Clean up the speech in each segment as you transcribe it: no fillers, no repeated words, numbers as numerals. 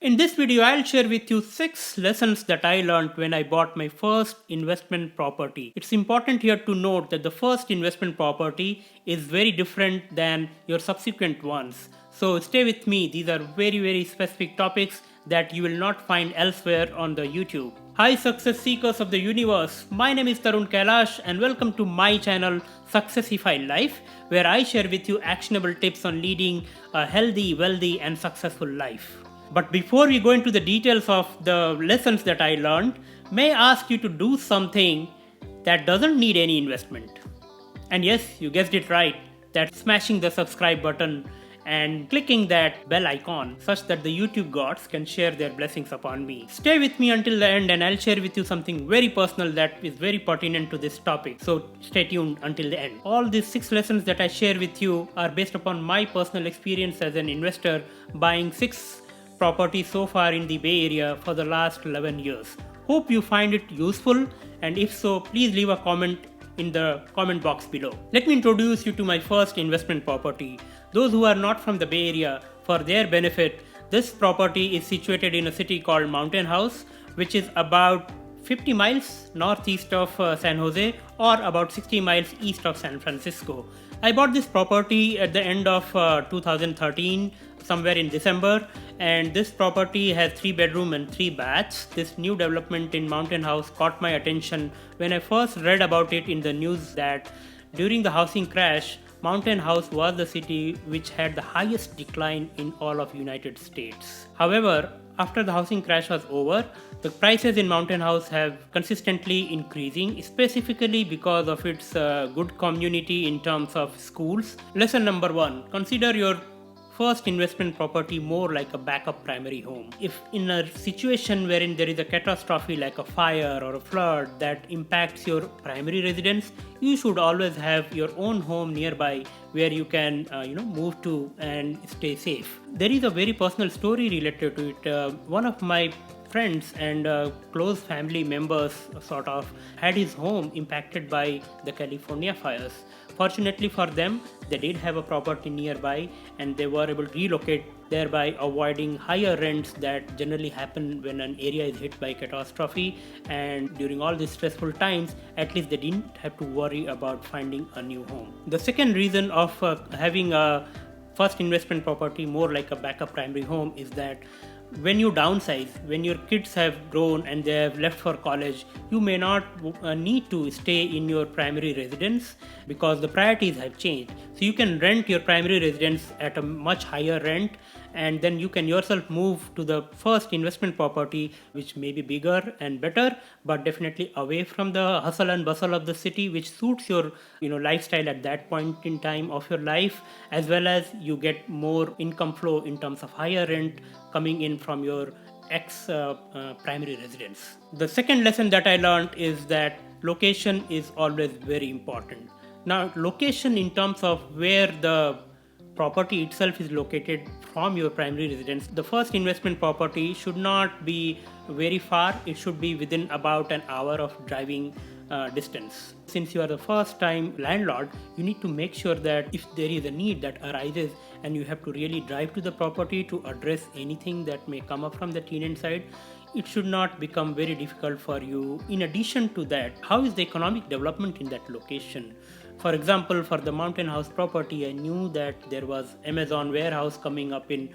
In this video, I'll share with you 6 lessons that I learned when I bought my first investment property. It's important here to note that the first investment property is very different than your subsequent ones. So stay with me, these are very specific topics that you will not find elsewhere on the YouTube. Hi success seekers of the universe, my name is Tarun Kailash and welcome to my channel Successify Life, where I share with you actionable tips on leading a healthy, wealthy and successful life. But before we go into the details of the lessons that I learned, may I ask you to do something that doesn't need any investment. And yes, you guessed it right, that's smashing the subscribe button and clicking that bell icon such that the YouTube gods can share their blessings upon me. Stay with me until the end and I'll share with you something very personal that is very pertinent to this topic. So stay tuned until the end. All these 6 lessons that I share with you are based upon my personal experience as an investor buying 6 property so far in the Bay Area for the last 11 years. Hope you find it useful, and if so, please leave a comment in the comment box below. Let me introduce you to my first investment property. Those who are not from the Bay Area, for their benefit, this property is situated in a city called Mountain House, which is about 50 miles northeast of San Jose or about 60 miles east of San Francisco. I bought this property at the end of 2013, somewhere in December, and this property has 3 bedroom and 3 baths. This new development in Mountain House caught my attention when I first read about it in the news that during the housing crash, Mountain House was the city which had the highest decline in all of United States. However, after the housing crash was over, the prices in Mountain House have consistently increasing, specifically because of its good community in terms of schools. Lesson number 1, consider your first investment property more like a backup primary home. If in a situation wherein there is a catastrophe like a fire or a flood that impacts your primary residence, you should always have your own home nearby where you can move to and stay safe. There is a very personal story related to it. One of my friends and close family members sort of had his home impacted by the California fires. Fortunately for them, they did have a property nearby and they were able to relocate, thereby avoiding higher rents that generally happen when an area is hit by catastrophe. And during all these stressful times, at least they didn't have to worry about finding a new home. The second reason of having a first investment property more like a backup primary home is that when you downsize, when your kids have grown and they have left for college, you may not need to stay in your primary residence because the priorities have changed. So you can rent your primary residence at a much higher rent, and then you can yourself move to the first investment property, which may be bigger and better, but definitely away from the hustle and bustle of the city, which suits your lifestyle at that point in time of your life, as well as you get more income flow in terms of higher rent coming in from your ex primary residence. The second lesson that I learned is that location is always very important. Now, location in terms of where the property itself is located from your primary residence. The first investment property should not be very far, it should be within about an hour of driving distance. Since you are the first time landlord, you need to make sure that if there is a need that arises and you have to really drive to the property to address anything that may come up from the tenant side, it should not become very difficult for you. In addition to that, how is the economic development in that location? For example, for the Mountain House property, I knew that there was Amazon warehouse coming up in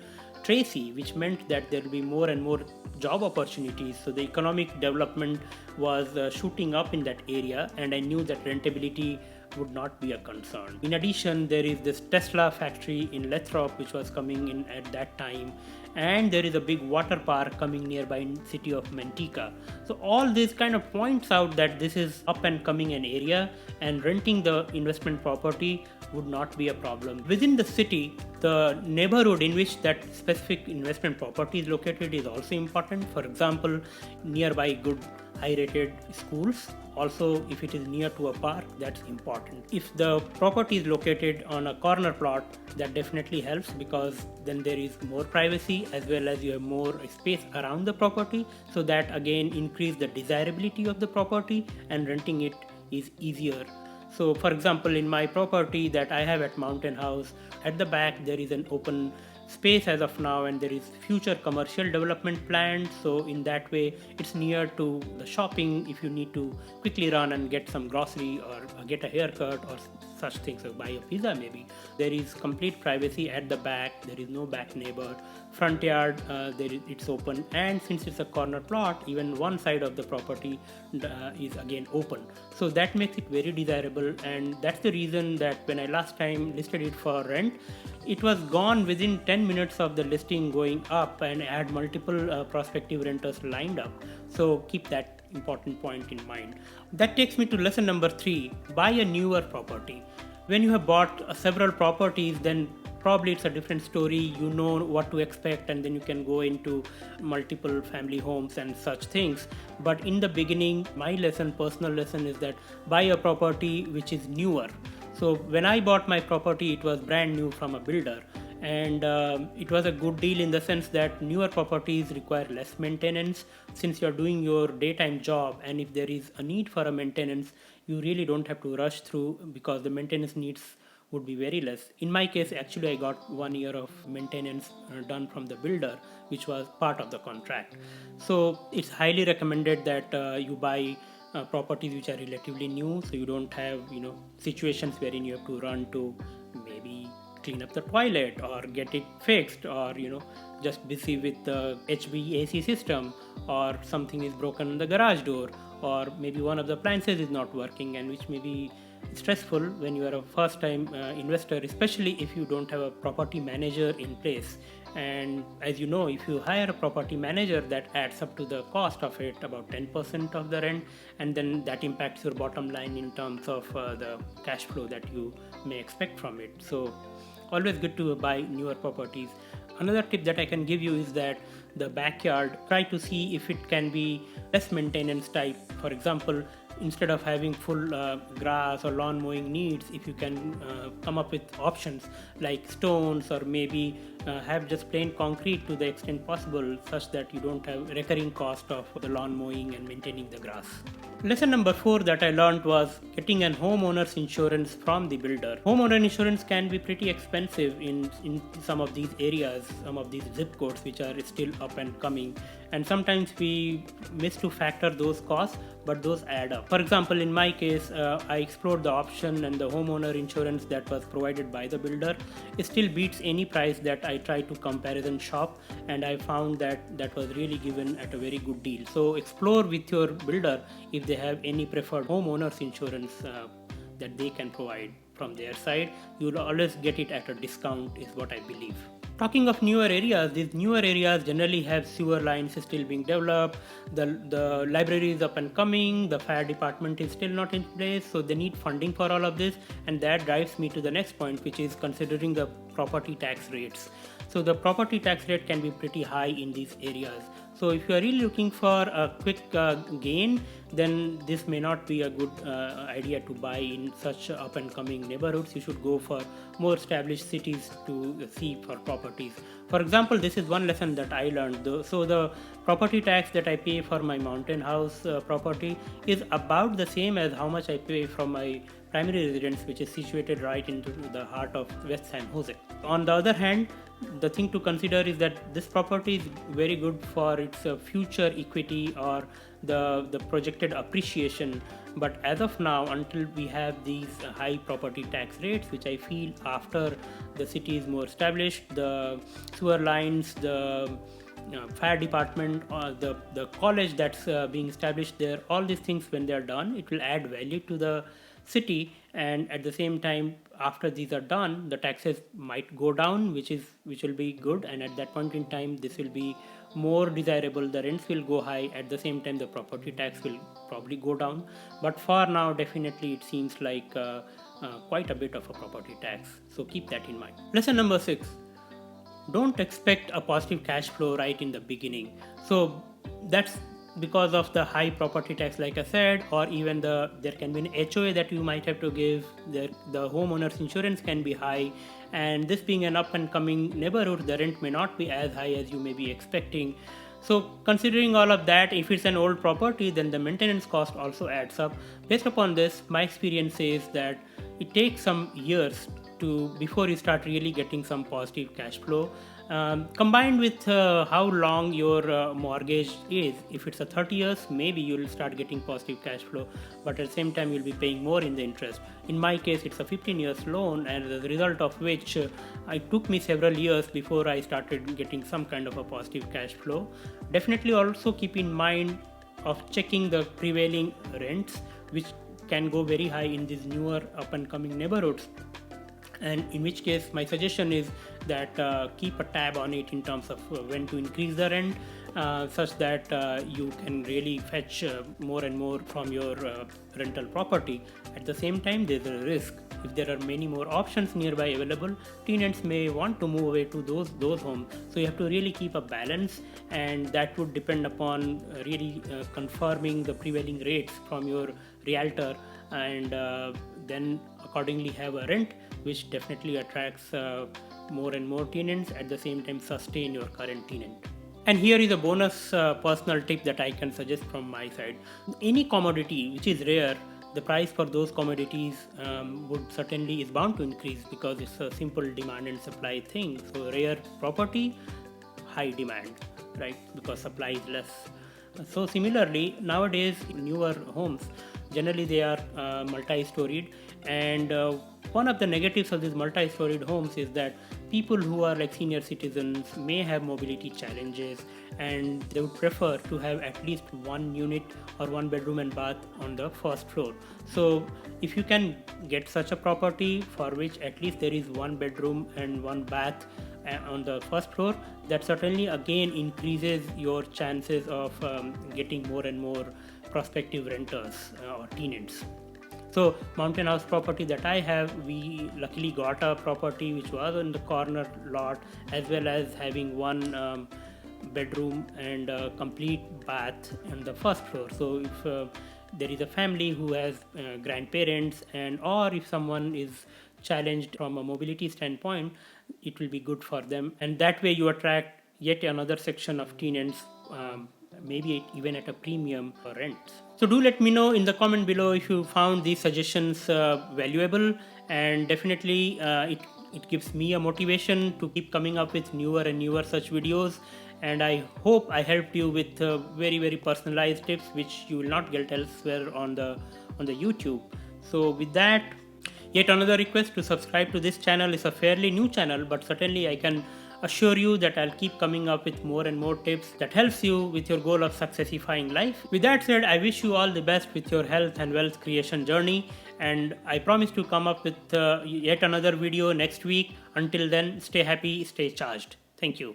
Tracy, which meant that there will be more and more job opportunities. So the economic development was shooting up in that area, and I knew that rentability would not be a concern. In addition, there is this Tesla factory in Lathrop which was coming in at that time, and there is a big water park coming nearby in city of Manteca. So all this kind of points out that this is up and coming an area, and renting the investment property would not be a problem. Within the city, the neighborhood in which that specific investment property is located is also important. For example, nearby good high rated schools. Also, if it is near to a park, that's important. If the property is located on a corner plot, that definitely helps because then there is more privacy as well as you have more space around the property, so that again increase the desirability of the property and renting it is easier. So for example, in my property that I have at Mountain House, at the back there is an open space as of now, and there is future commercial development planned. So in that way, it's near to the shopping if you need to quickly run and get some grocery or get a haircut or such things, or buy a pizza maybe. There is complete privacy at the back. There is no back neighbor. Front yard, it's open, and since it's a corner plot, even one side of the property is again open. So that makes it very desirable, and that's the reason that when I last time listed it for rent, it was gone within 10 minutes of the listing going up, and I had multiple prospective renters lined up. So keep that important point in mind. That takes me to lesson number 3: buy a newer property. When you have bought several properties, then probably it's a different story. You know what to expect, and then you can go into multiple family homes and such things. But in the beginning, my personal lesson is that buy a property which is newer. So when I bought my property, it was brand new from a builder, and it was a good deal in the sense that newer properties require less maintenance. Since you're doing your daytime job, and if there is a need for a maintenance, you really don't have to rush through, because the maintenance needs would be very less. In my case, actually, I got 1 year of maintenance done from the builder, which was part of the contract. So it's highly recommended that you buy properties which are relatively new, so you don't have situations wherein you have to run to maybe clean up the toilet or get it fixed, or just busy with the HVAC system, or something is broken in the garage door, or maybe one of the appliances is not working, and which may be stressful when you are a first time investor, especially if you don't have a property manager in place. And as you know, if you hire a property manager, that adds up to the cost of it, about 10% of the rent, and then that impacts your bottom line in terms of the cash flow that you may expect from it. So always good to buy newer properties. Another tip that I can give you is that the backyard, try to see if it can be less maintenance type. For example, instead of having full grass or lawn mowing needs, if you can come up with options like stones, or maybe have just plain concrete to the extent possible, such that you don't have recurring cost of the lawn mowing and maintaining the grass. Lesson number 4 that I learned was getting an homeowner's insurance from the builder. Homeowner insurance can be pretty expensive in some of these areas, some of these zip codes which are still up and coming, and sometimes we miss to factor those costs, but those add up. For example, in my case, I explored the option, and the homeowner insurance that was provided by the builder, it still beats any price that I tried to comparison shop, and I found that was really given at a very good deal. So explore with your builder if they have any preferred homeowners insurance that they can provide from their side. You'll always get it at a discount, is what I believe. Talking of newer areas, these newer areas generally have sewer lines still being developed, the library is up and coming, the fire department is still not in place, so they need funding for all of this, and that drives me to the next point, which is considering the property tax rates. So the property tax rate can be pretty high in these areas. So if you are really looking for a quick gain, then this may not be a good idea to buy in such up and coming neighborhoods. You should go for more established cities to see for properties. For example, this is one lesson that I learned. So the property tax that I pay for my mountain house property is about the same as how much I pay from my primary residence, which is situated right into the heart of West San Jose. On the other hand, the thing to consider is that this property is very good for its future equity or the projected appreciation. But as of now, until we have these high property tax rates, which I feel after the city is more established, the sewer lines, the fire department, or the college that's being established there, all these things, when they are done, it will add value to the city, and at the same time, after these are done, the taxes might go down, which will be good, and at that point in time, this will be more desirable. The rents will go high. At the same time, the property tax will probably go down. But for now, definitely it seems like quite a bit of a property tax. So keep that in mind. Lesson number 6: don't expect a positive cash flow right in the beginning. So that's because of the high property tax, like I said, or even there can be an HOA that you might have to give. The homeowner's insurance can be high, and this being an up and coming neighborhood, the rent may not be as high as you may be expecting. So considering all of that, if it's an old property, then the maintenance cost also adds up. Based upon this, my experience says that it takes some years before you start really getting some positive cash flow. Combined with how long your mortgage is. If it's a 30 years, maybe you'll start getting positive cash flow, but at the same time you'll be paying more in the interest. In my case, it's a 15 years loan, and as a result of which it took me several years before I started getting some kind of a positive cash flow. Definitely also keep in mind of checking the prevailing rents, which can go very high in these newer up and coming neighborhoods, and in which case my suggestion is that keep a tab on it in terms of when to increase the rent, such that you can really fetch more and more from your rental property. At the same time, there's a risk. If there are many more options nearby available, tenants may want to move away to those homes. So you have to really keep a balance, and that would depend upon really confirming the prevailing rates from your realtor, and then accordingly have a rent which definitely attracts more and more tenants, at the same time sustain your current tenant. And here is a bonus personal tip that I can suggest from my side. Any commodity which is rare, the price for those commodities would certainly is bound to increase, because it's a simple demand and supply thing. So rare property, high demand, right? Because supply is less. So similarly, nowadays newer homes, generally they are multi-storied, and one of the negatives of these multi-storied homes is that people who are like senior citizens may have mobility challenges, and they would prefer to have at least one unit or one bedroom and bath on the first floor. So if you can get such a property for which at least there is one bedroom and one bath on the first floor, that certainly again increases your chances of getting more and more prospective renters or tenants. So mountain house property that I have, we luckily got a property which was in the corner lot, as well as having one bedroom and a complete bath on the first floor. So if there is a family who has grandparents, and or if someone is challenged from a mobility standpoint, it will be good for them, and that way you attract yet another section of tenants, maybe even at a premium for rents. So do let me know in the comment below if you found these suggestions valuable, and definitely it gives me a motivation to keep coming up with newer and newer such videos. And I hope I helped you with very personalized tips which you will not get elsewhere on the YouTube. So with that, yet another request to subscribe to this channel. Is a fairly new channel, but certainly I can assure you that I'll keep coming up with more and more tips that helps you with your goal of successifying life. With that said, I wish you all the best with your health and wealth creation journey, and I promise to come up with yet another video next week. Until then, stay happy, stay charged. Thank you.